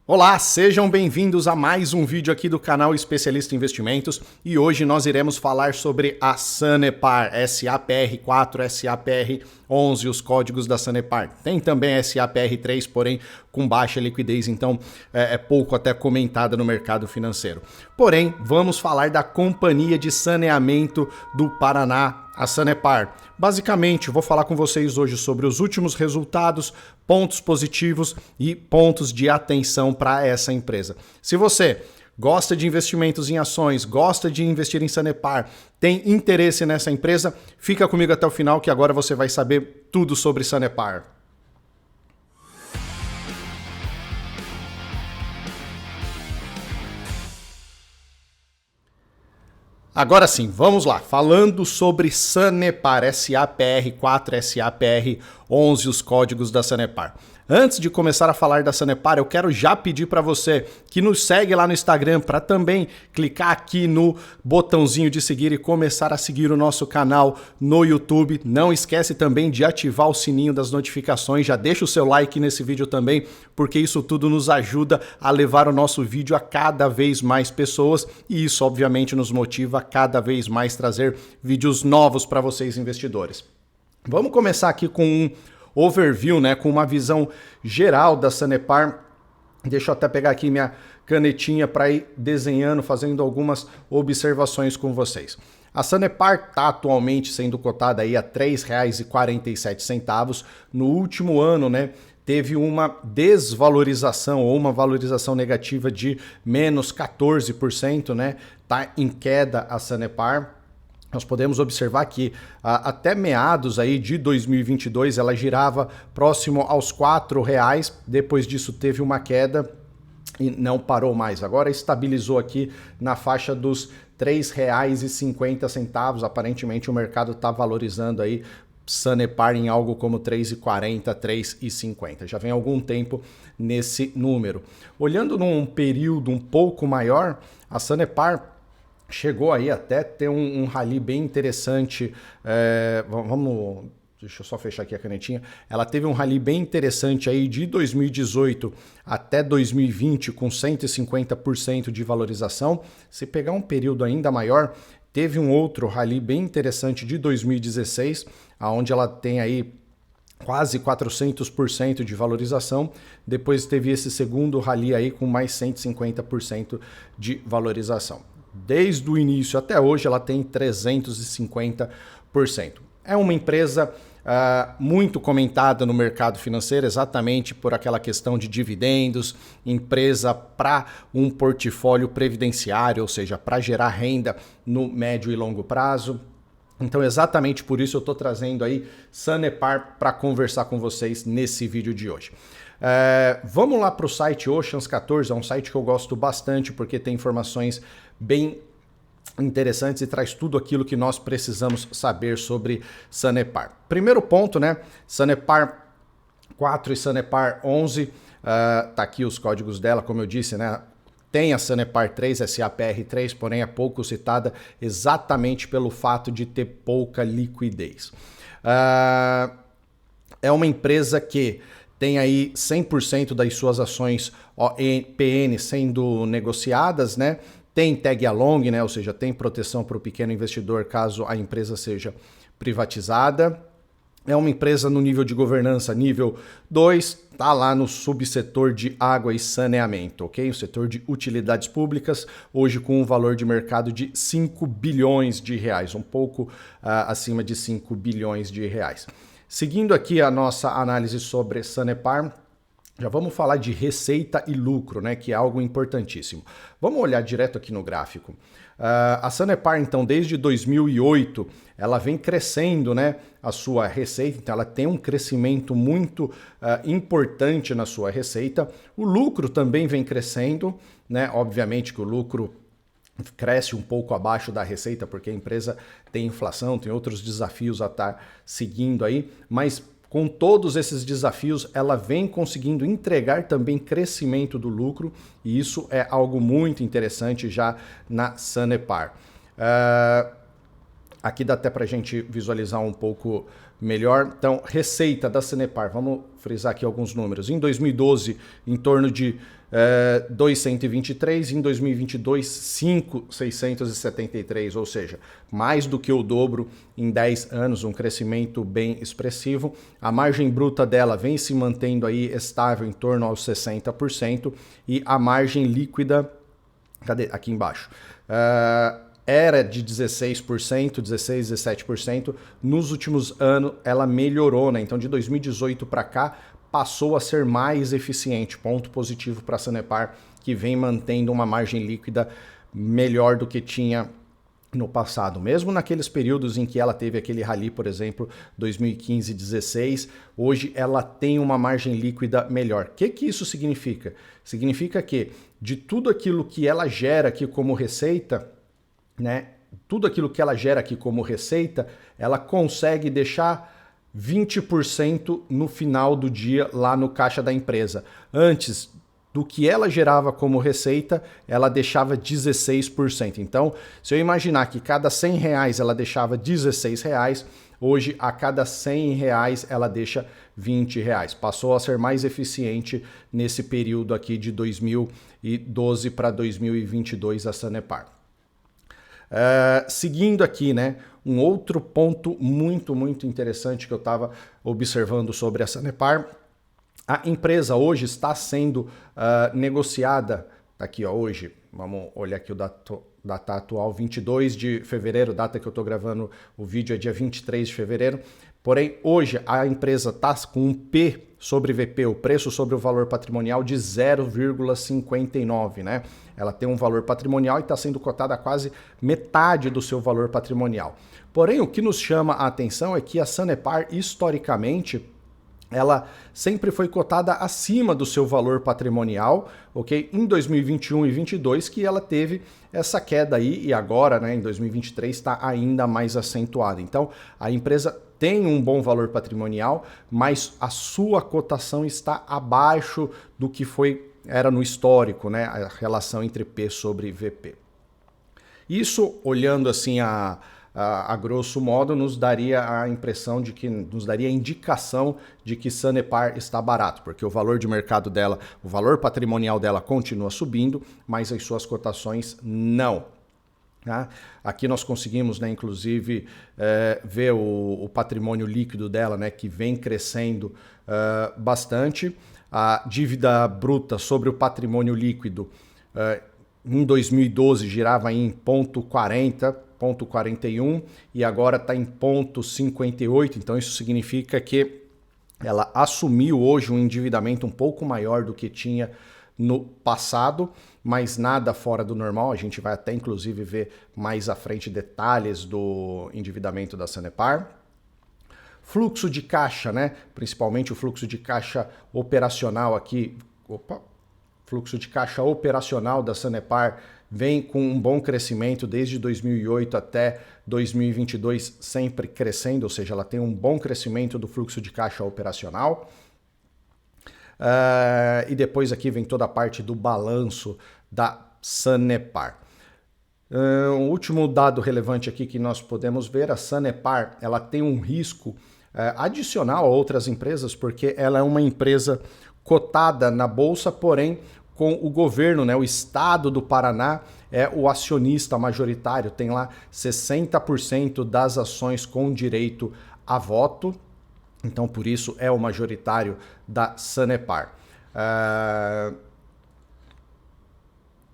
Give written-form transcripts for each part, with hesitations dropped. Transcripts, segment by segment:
Olá, sejam bem-vindos a mais um vídeo aqui do canal Especialista em Investimentos e hoje nós iremos falar sobre a Sanepar, SAPR4, SAPR11, os códigos da Sanepar. Tem também SAPR3, porém com baixa liquidez, então é pouco até comentada no mercado financeiro. Porém, vamos falar da Companhia de Saneamento do Paraná, a Sanepar. Basicamente, vou falar com vocês hoje sobre os últimos resultados, pontos positivos e pontos de atenção para essa empresa. Se você gosta de investimentos em ações, gosta de investir em Sanepar, tem interesse nessa empresa, fica comigo até o final que agora você vai saber tudo sobre Sanepar. Agora sim, vamos lá. Falando sobre Sanepar, SAPR4, SAPR11, os códigos da Sanepar. Antes de começar a falar da Sanepar, eu quero já pedir para você que nos segue lá no Instagram para também clicar aqui no botãozinho de seguir e começar a seguir o nosso canal no YouTube. Não esquece também de ativar o sininho das notificações, já deixa o seu like nesse vídeo também, porque isso tudo nos ajuda a levar o nosso vídeo a cada vez mais pessoas e isso obviamente nos motiva a cada vez mais trazer vídeos novos para vocês investidores. Vamos começar aqui com um overview, né, com uma visão geral da Sanepar. Deixa eu até pegar aqui minha canetinha para ir desenhando, fazendo algumas observações com vocês. A Sanepar está atualmente sendo cotada aí a R$ 3,47. No último ano, né, teve uma desvalorização ou uma valorização negativa de menos 14%, né? Tá em queda a Sanepar. Nós podemos observar que até meados aí de 2022 ela girava próximo aos R$ 4,00, depois disso teve uma queda e não parou mais. Agora estabilizou aqui na faixa dos R$ 3,50. Aparentemente o mercado está valorizando aí Sanepar em algo como R$ 3,40, R$ 3,50. Já vem algum tempo nesse número. Olhando num período um pouco maior, a Sanepar chegou aí até ter um rally bem interessante. Deixa eu só fechar aqui a canetinha. Ela teve um rally bem interessante aí de 2018 até 2020 com 150% de valorização. Se pegar um período ainda maior, teve um outro rally bem interessante de 2016, onde ela tem aí quase 400% de valorização. Depois teve esse segundo rally aí com mais 150% de valorização. Desde o início até hoje ela tem 350%. É uma empresa muito comentada no mercado financeiro exatamente por aquela questão de dividendos, empresa para um portfólio previdenciário, ou seja, para gerar renda no médio e longo prazo. Então exatamente por isso eu estou trazendo aí Sanepar para conversar com vocês nesse vídeo de hoje. Vamos lá para o site Oceans 14, é um site que eu gosto bastante porque tem informações bem interessantes e traz tudo aquilo que nós precisamos saber sobre Sanepar. Primeiro ponto, né? Sanepar 4 e Sanepar 11, tá aqui os códigos dela, como eu disse, né? Tem a Sanepar 3, SAPR3, porém é pouco citada exatamente pelo fato de ter pouca liquidez. É uma empresa que tem aí 100% das suas ações PN sendo negociadas, né? Tem tag along, né? Ou seja, tem proteção para o pequeno investidor caso a empresa seja privatizada. É uma empresa no nível de governança nível 2, tá lá no subsetor de água e saneamento, ok? O setor de utilidades públicas, hoje com um valor de mercado de 5 bilhões de reais, um pouco acima de 5 bilhões de reais. Seguindo aqui a nossa análise sobre Sanepar, já vamos falar de receita e lucro, né, que é algo importantíssimo. Vamos olhar direto aqui no gráfico. A Sanepar, então, desde 2008, ela vem crescendo, né, a sua receita, então ela tem um crescimento muito importante na sua receita. O lucro também vem crescendo, né, obviamente que o lucro cresce um pouco abaixo da receita, porque a empresa tem inflação, tem outros desafios a estar seguindo aí, mas com todos esses desafios, ela vem conseguindo entregar também crescimento do lucro e isso é algo muito interessante já na Sanepar. Aqui dá até para a gente visualizar um pouco melhor. Então, receita da Sanepar. Vamos frisar aqui alguns números. Em 2012, em torno de 2,123, em 2022, 5,673, ou seja, mais do que o dobro em 10 anos, um crescimento bem expressivo. A margem bruta dela vem se mantendo aí estável em torno aos 60% e a margem líquida, cadê? Aqui embaixo. Era de 16%, 16, 17%. Nos últimos anos ela melhorou, né? Então de 2018 para cá passou a ser mais eficiente. Ponto positivo para a Sanepar, que vem mantendo uma margem líquida melhor do que tinha no passado. Mesmo naqueles períodos em que ela teve aquele rally, por exemplo, 2015, 16, hoje ela tem uma margem líquida melhor. O que isso significa? Significa que de tudo aquilo que ela gera aqui como receita, né? Tudo aquilo que ela gera aqui como receita, ela consegue deixar 20% no final do dia lá no caixa da empresa. Antes do que ela gerava como receita, ela deixava 16%. Então, se eu imaginar que cada R$100 ela deixava R$16, hoje a cada R$100 ela deixa R$20. Passou a ser mais eficiente nesse período aqui de 2012 para 2022 a Sanepar. Seguindo aqui, né, um outro ponto muito interessante que eu estava observando sobre a Sanepar, a empresa hoje está sendo negociada, tá aqui ó, hoje, vamos olhar aqui o data atual, 22 de fevereiro, data que eu estou gravando o vídeo é dia 23 de fevereiro, porém hoje a empresa está com um P sobre VP, o preço sobre o valor patrimonial de 0,59, né? Ela tem um valor patrimonial e está sendo cotada a quase metade do seu valor patrimonial. Porém, o que nos chama a atenção é que a Sanepar, historicamente, ela sempre foi cotada acima do seu valor patrimonial, ok? Em 2021 e 2022 que ela teve essa queda aí e agora, né, em 2023 está ainda mais acentuada. Então, a empresa tem um bom valor patrimonial, mas a sua cotação está abaixo do que era no histórico, né, a relação entre P sobre VP. Isso, olhando assim a grosso modo, nos daria a impressão de que, nos daria a indicação de que Sanepar está barato, porque o valor de mercado dela, o valor patrimonial dela continua subindo, mas as suas cotações não. Tá? Aqui nós conseguimos, né, inclusive, ver o patrimônio líquido dela, né, que vem crescendo bastante. A dívida bruta sobre o patrimônio líquido em 2012 girava em 0,40, 0,41 e agora está em 0,58, então isso significa que ela assumiu hoje um endividamento um pouco maior do que tinha no passado, mas nada fora do normal. A gente vai até inclusive ver mais à frente detalhes do endividamento da Sanepar. Fluxo de caixa, né? Principalmente o fluxo de caixa operacional aqui. Fluxo de caixa operacional da Sanepar vem com um bom crescimento desde 2008 até 2022, sempre crescendo, ou seja, ela tem um bom crescimento do fluxo de caixa operacional. E depois aqui vem toda a parte do balanço da Sanepar. O último dado relevante aqui que nós podemos ver, a Sanepar, ela tem um risco adicional a outras empresas, porque ela é uma empresa cotada na bolsa, porém com o governo, né, o estado do Paraná é o acionista majoritário, tem lá 60% das ações com direito a voto, então por isso é o majoritário da Sanepar.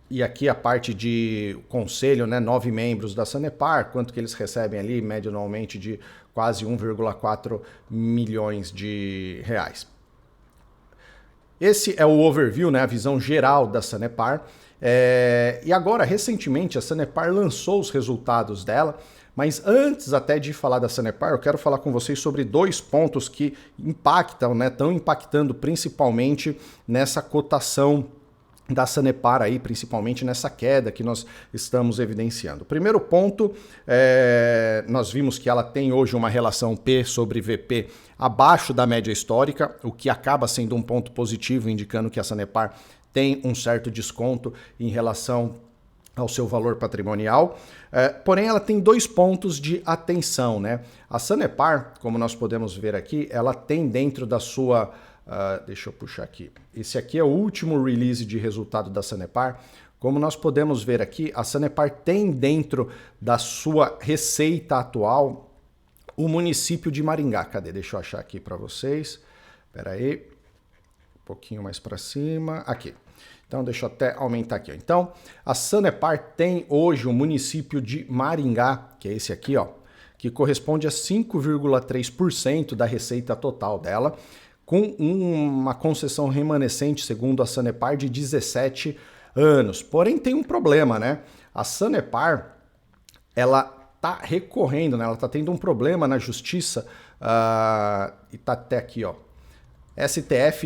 E aqui a parte de conselho, né, 9 membros da Sanepar, quanto que eles recebem ali, média anualmente de quase 1,4 milhões de reais. Esse é o overview, né, a visão geral da Sanepar. E agora, recentemente, a Sanepar lançou os resultados dela, mas antes até de falar da Sanepar, eu quero falar com vocês sobre 2 pontos que impactam, né, estão impactando principalmente nessa cotação da Sanepar aí, principalmente nessa queda que nós estamos evidenciando. O primeiro ponto, nós vimos que ela tem hoje uma relação P sobre VP abaixo da média histórica, o que acaba sendo um ponto positivo, indicando que a Sanepar tem um certo desconto em relação ao seu valor patrimonial. Porém, ela tem 2 pontos de atenção, né? A Sanepar, como nós podemos ver aqui, ela tem dentro da sua deixa eu puxar aqui. Esse aqui é o último release de resultado da Sanepar. Como nós podemos ver aqui, a Sanepar tem dentro da sua receita atual o município de Maringá. Cadê? Deixa eu achar aqui para vocês. Espera aí. Um pouquinho mais para cima. Aqui. Então, deixa eu até aumentar aqui. Então, a Sanepar tem hoje o município de Maringá, que é esse aqui, ó, que corresponde a 5,3% da receita total dela, com uma concessão remanescente, segundo a Sanepar, de 17 anos. Porém, tem um problema, né? A Sanepar, ela está recorrendo, né? Ela está tendo um problema na justiça, e está até aqui, ó. STF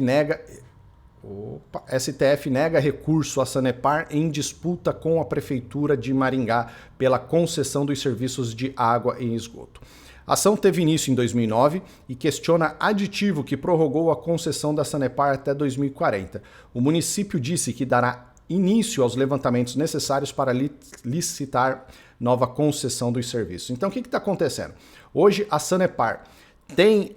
nega recurso à Sanepar em disputa com a Prefeitura de Maringá pela concessão dos serviços de água e esgoto. A ação teve início em 2009 e questiona aditivo que prorrogou a concessão da Sanepar até 2040. O município disse que dará início aos levantamentos necessários para licitar nova concessão dos serviços. Então, o que está acontecendo? Hoje, a Sanepar tem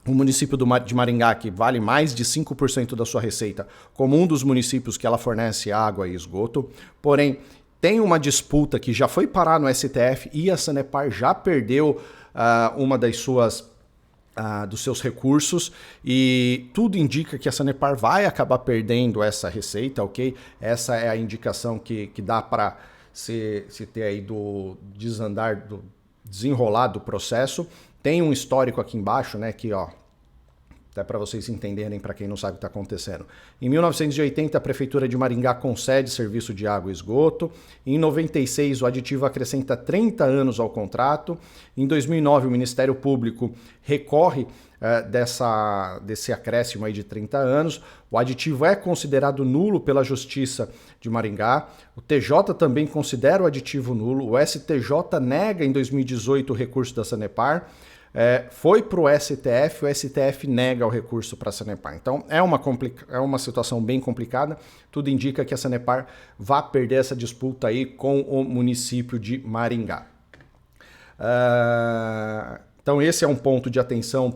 o município de Maringá, que vale mais de 5% da sua receita, como um dos municípios que ela fornece água e esgoto. Porém, tem uma disputa que já foi parar no STF e a Sanepar já perdeu uma dos seus recursos, e tudo indica que a Sanepar vai acabar perdendo essa receita, ok? Essa é a indicação que dá para se ter aí do desenrolar do processo. Tem um histórico aqui embaixo, né, que ó, até para vocês entenderem, para quem não sabe o que está acontecendo. Em 1980, a Prefeitura de Maringá concede serviço de água e esgoto. Em 96, o aditivo acrescenta 30 anos ao contrato. Em 2009, o Ministério Público recorre desse acréscimo aí de 30 anos. O aditivo é considerado nulo pela Justiça de Maringá. O TJ também considera o aditivo nulo. O STJ nega em 2018 o recurso da Sanepar. Foi para o STF nega o recurso para a Sanepar. Então é uma situação bem complicada. Tudo indica que a Sanepar vai perder essa disputa aí com o município de Maringá. Então esse é um ponto de atenção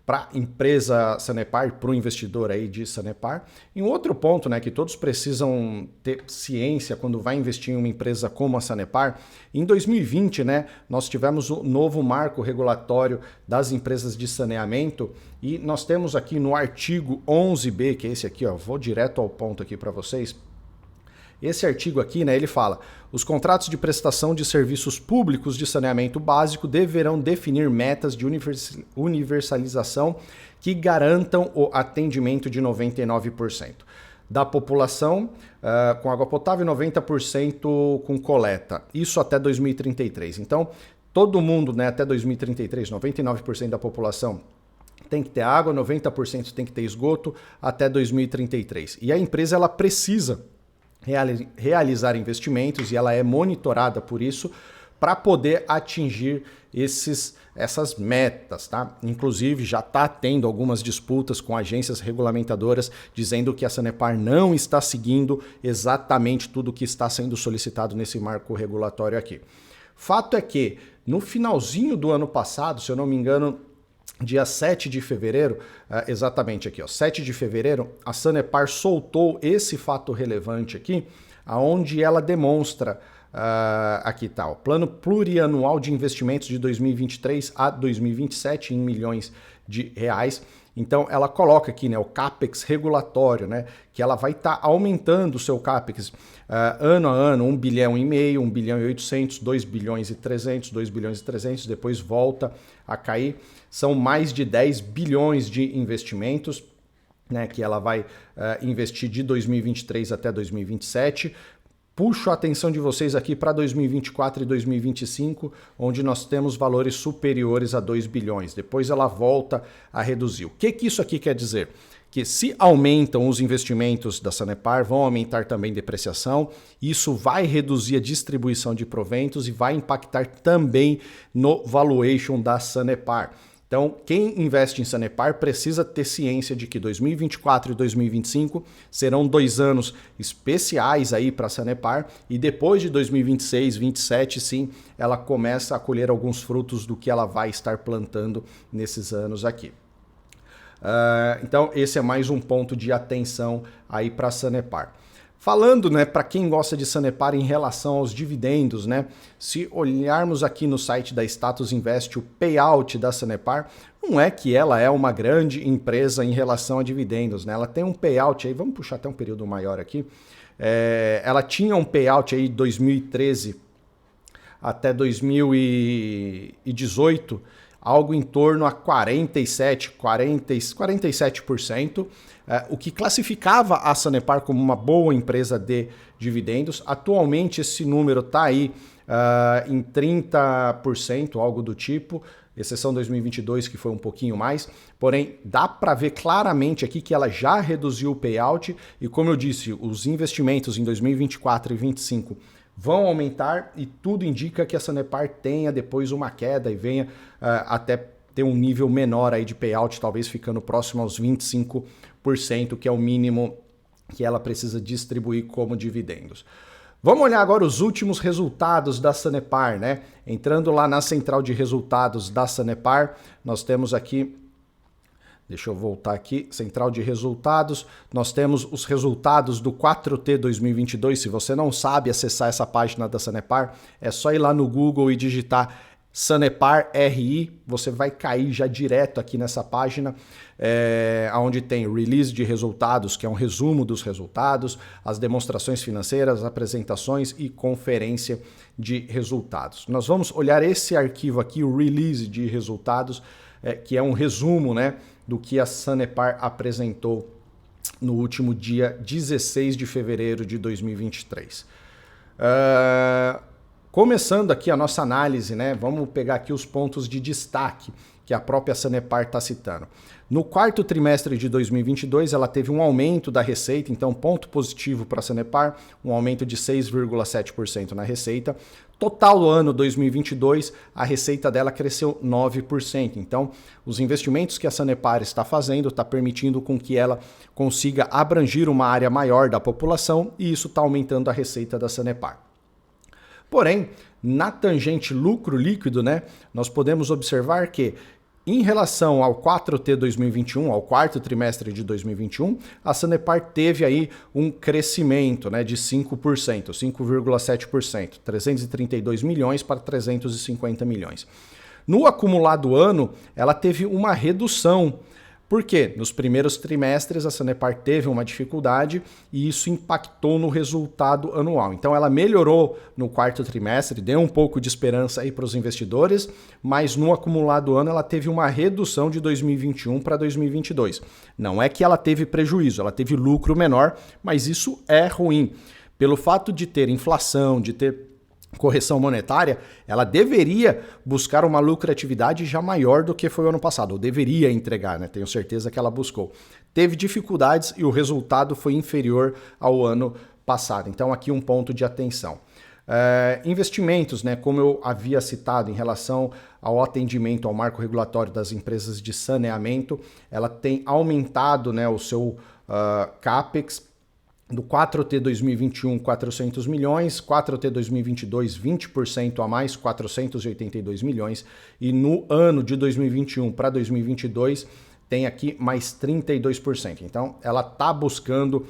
para a empresa Sanepar, para o investidor aí de Sanepar. E um outro ponto, né, que todos precisam ter ciência quando vai investir em uma empresa como a Sanepar, em 2020, né, nós tivemos o novo marco regulatório das empresas de saneamento, e nós temos aqui no artigo 11B, que é esse aqui, ó, vou direto ao ponto aqui para vocês. Esse artigo aqui, né, ele fala: os contratos de prestação de serviços públicos de saneamento básico deverão definir metas de universalização que garantam o atendimento de 99% da população com água potável e 90% com coleta. Isso até 2033. Então, todo mundo, né, até 2033, 99% da população tem que ter água, 90% tem que ter esgoto até 2033. E a empresa, ela precisa realizar investimentos, e ela é monitorada por isso, para poder atingir essas metas, tá? Inclusive, já está tendo algumas disputas com agências regulamentadoras dizendo que a Sanepar não está seguindo exatamente tudo o que está sendo solicitado nesse marco regulatório aqui. Fato é que, no finalzinho do ano passado, se eu não me engano, dia 7 de fevereiro, exatamente aqui, ó, 7 de fevereiro, a Sanepar soltou esse fato relevante aqui, onde ela demonstra, aqui tá, o plano plurianual de investimentos de 2023 a 2027 em milhões de reais. Então ela coloca aqui, né, o CAPEX regulatório, né, que ela vai estar aumentando o seu CAPEX ano a ano, 1,5 bilhão, 1,8 bilhão, 2 bilhões e 300, 2 bilhões e 300, depois volta a cair. São mais de 10 bilhões de investimentos, né, que ela vai investir de 2023 até 2027. Puxo a atenção de vocês aqui para 2024 e 2025, onde nós temos valores superiores a 2 bilhões. Depois ela volta a reduzir. O que isso aqui quer dizer? Que se aumentam os investimentos da Sanepar, vão aumentar também a depreciação, isso vai reduzir a distribuição de proventos e vai impactar também no valuation da Sanepar. Então, quem investe em Sanepar precisa ter ciência de que 2024 e 2025 serão 2 anos especiais aí para a Sanepar, e depois de 2026, 2027, sim, ela começa a colher alguns frutos do que ela vai estar plantando nesses anos aqui. Então esse é mais um ponto de atenção aí para a Sanepar. Falando, né, para quem gosta de Sanepar em relação aos dividendos, né, se olharmos aqui no site da Status Invest o payout da Sanepar, não é que ela é uma grande empresa em relação a dividendos, né? Ela tem um payout aí, vamos puxar até um período maior aqui. Ela tinha um payout aí de 2013 até 2018, algo em torno a 47%, o que classificava a Sanepar como uma boa empresa de dividendos. Atualmente esse número está aí em 30%, algo do tipo, exceção 2022 que foi um pouquinho mais, porém dá para ver claramente aqui que ela já reduziu o payout e, como eu disse, os investimentos em 2024 e 2025 vão aumentar e tudo indica que a Sanepar tenha depois uma queda e venha até ter um nível menor aí de payout, talvez ficando próximo aos 25%, que é o mínimo que ela precisa distribuir como dividendos. Vamos olhar agora os últimos resultados da Sanepar, né? Entrando lá na central de resultados da Sanepar, nós temos aqui, deixa eu voltar aqui, central de resultados, nós temos os resultados do 4T 2022. Se você não sabe acessar essa página da Sanepar, é só ir lá no Google e digitar Sanepar RI, você vai cair já direto aqui nessa página, onde tem release de resultados, que é um resumo dos resultados, as demonstrações financeiras, apresentações e conferência de resultados. Nós vamos olhar esse arquivo aqui, o release de resultados, que é um resumo, né, do que a Sanepar apresentou no último dia 16 de fevereiro de 2023. Começando aqui a nossa análise, né? Vamos pegar aqui os pontos de destaque que a própria Sanepar está citando. No quarto trimestre de 2022, ela teve um aumento da receita, então ponto positivo para a Sanepar, um aumento de 6,7% na receita. Total do ano 2022, a receita dela cresceu 9%. Então, os investimentos que a Sanepar está fazendo está permitindo com que ela consiga abranger uma área maior da população e isso está aumentando a receita da Sanepar. Porém, na tangente lucro líquido, né, nós podemos observar que, em relação ao 4T 2021, ao quarto trimestre de 2021, a Sanepar teve aí um crescimento, né, de 5%, 5,7%, 332 milhões para 350 milhões. No acumulado ano, ela teve uma redução. Por quê? Nos primeiros trimestres a Sanepar teve uma dificuldade e isso impactou no resultado anual. Então ela melhorou no quarto trimestre, deu um pouco de esperança aí para os investidores, mas no acumulado ano ela teve uma redução de 2021 para 2022. Não é que ela teve prejuízo, ela teve lucro menor, mas isso é ruim. Pelo fato de ter inflação, de ter correção monetária, ela deveria buscar uma lucratividade já maior do que foi o ano passado, ou deveria entregar, né? Tenho certeza que ela buscou. Teve dificuldades e o resultado foi inferior ao ano passado. Então aqui um ponto de atenção. Investimentos, né? Como eu havia citado em relação ao atendimento ao marco regulatório das empresas de saneamento, ela tem aumentado, né, o seu CAPEX, do 4T 2021, 400 milhões, 4T 2022, 20% a mais, 482 milhões, e no ano de 2021 para 2022 tem aqui mais 32%. Então, ela está buscando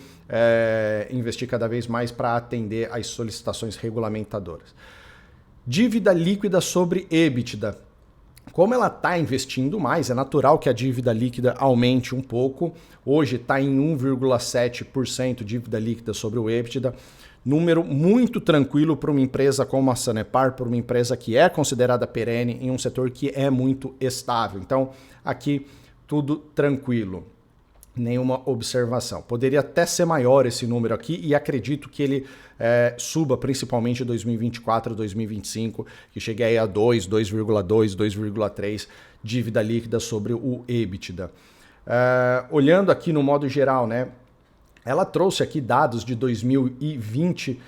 investir cada vez mais para atender às solicitações regulamentadoras. Dívida líquida sobre EBITDA. Como ela está investindo mais, é natural que a dívida líquida aumente um pouco. Hoje está em 1,7% dívida líquida sobre o EBITDA. Número muito tranquilo para uma empresa como a Sanepar, para uma empresa que é considerada perene em um setor que é muito estável. Então, aqui tudo tranquilo. Nenhuma observação. Poderia até ser maior esse número aqui e acredito que ele suba principalmente em 2024, 2025, que chegue aí a 2, 2,2, 2,3 dívida líquida sobre o EBITDA. Olhando aqui no modo geral, né, ela trouxe aqui dados de 2020.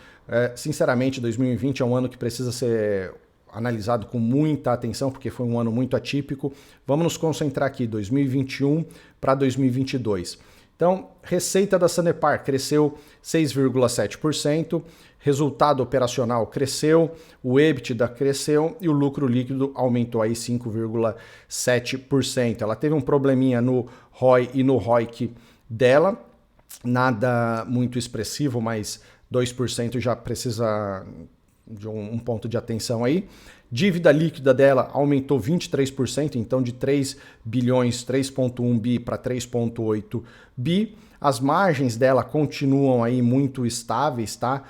Sinceramente, 2020 é um ano que precisa ser analisado com muita atenção, porque foi um ano muito atípico. Vamos nos concentrar aqui, 2021 para 2022. Então, receita da Sanepar cresceu 6,7%, resultado operacional cresceu, o EBITDA cresceu e o lucro líquido aumentou aí 5,7%. Ela teve um probleminha no ROI e no ROIC dela, nada muito expressivo, mas 2% já precisa de um ponto de atenção aí. Dívida líquida dela aumentou 23%, então de 3 bilhões, 3,1 bi para 3,8 bi. As margens dela continuam aí muito estáveis, tá?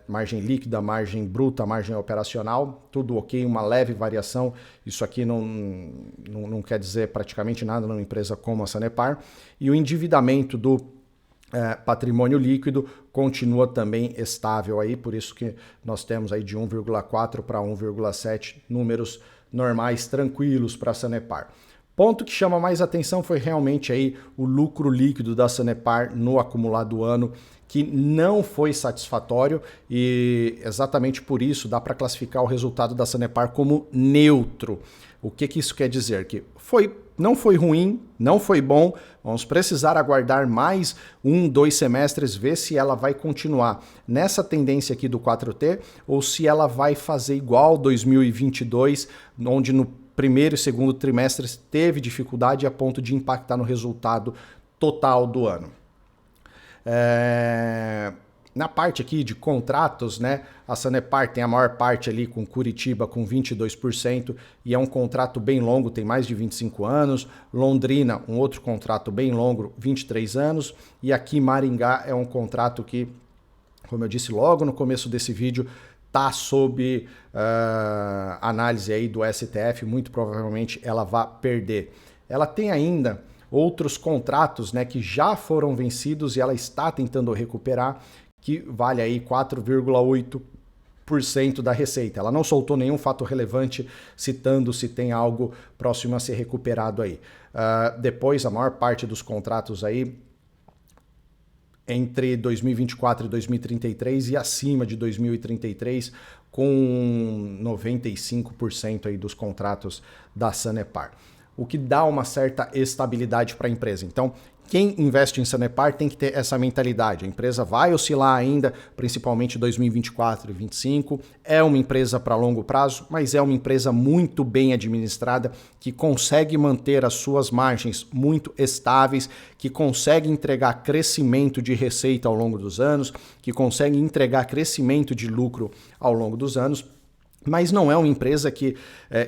Margem líquida, margem bruta, margem operacional, tudo ok, uma leve variação. Isso aqui não quer dizer praticamente nada numa empresa como a Sanepar. E o endividamento do patrimônio líquido continua também estável aí, por isso que nós temos aí de 1,4 para 1,7, números normais, tranquilos para a Sanepar. Ponto que chama mais atenção foi realmente aí o lucro líquido da Sanepar no acumulado do ano, que não foi satisfatório e exatamente por isso dá para classificar o resultado da Sanepar como neutro. O que isso quer dizer? Que não foi ruim, não foi bom, vamos precisar aguardar mais 1-2 semestres, ver se ela vai continuar nessa tendência aqui do 4T ou se ela vai fazer igual 2022, onde no primeiro e segundo trimestres teve dificuldade a ponto de impactar no resultado total do ano. Na parte aqui de contratos, né, a Sanepar tem a maior parte ali com Curitiba com 22% e é um contrato bem longo, tem mais de 25 anos. Londrina, um outro contrato bem longo, 23 anos. E aqui Maringá é um contrato que, como eu disse logo no começo desse vídeo, está sob análise aí do STF, muito provavelmente ela vai perder. Ela tem ainda outros contratos, né, que já foram vencidos e ela está tentando recuperar, que vale aí 4,8% da receita. Ela não soltou nenhum fato relevante citando se tem algo próximo a ser recuperado aí. Depois, a maior parte dos contratos aí entre 2024 e 2033 e acima de 2033, com 95% aí dos contratos da Sanepar, o que dá uma certa estabilidade para a empresa. Então, quem investe em Sanepar tem que ter essa mentalidade. A empresa vai oscilar ainda, principalmente 2024 e 2025. É uma empresa para longo prazo, mas é uma empresa muito bem administrada, que consegue manter as suas margens muito estáveis, que consegue entregar crescimento de receita ao longo dos anos, que consegue entregar crescimento de lucro ao longo dos anos. Mas não é uma empresa que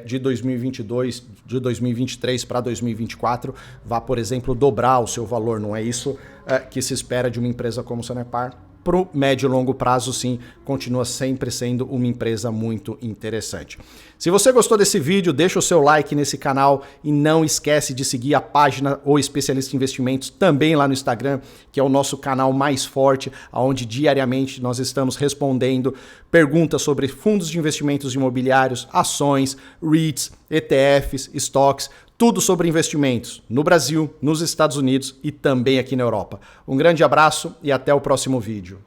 de 2022, de 2023 para 2024 vá, por exemplo, dobrar o seu valor. Não é isso que se espera de uma empresa como Sanepar. Para o médio e longo prazo, sim, continua sempre sendo uma empresa muito interessante. Se você gostou desse vídeo, deixa o seu like nesse canal e não esquece de seguir a página O Especialista em Investimentos também lá no Instagram, que é o nosso canal mais forte, onde diariamente nós estamos respondendo perguntas sobre fundos de investimentos imobiliários, ações, REITs, ETFs, estoques, tudo sobre investimentos no Brasil, nos Estados Unidos e também aqui na Europa. Um grande abraço e até o próximo vídeo.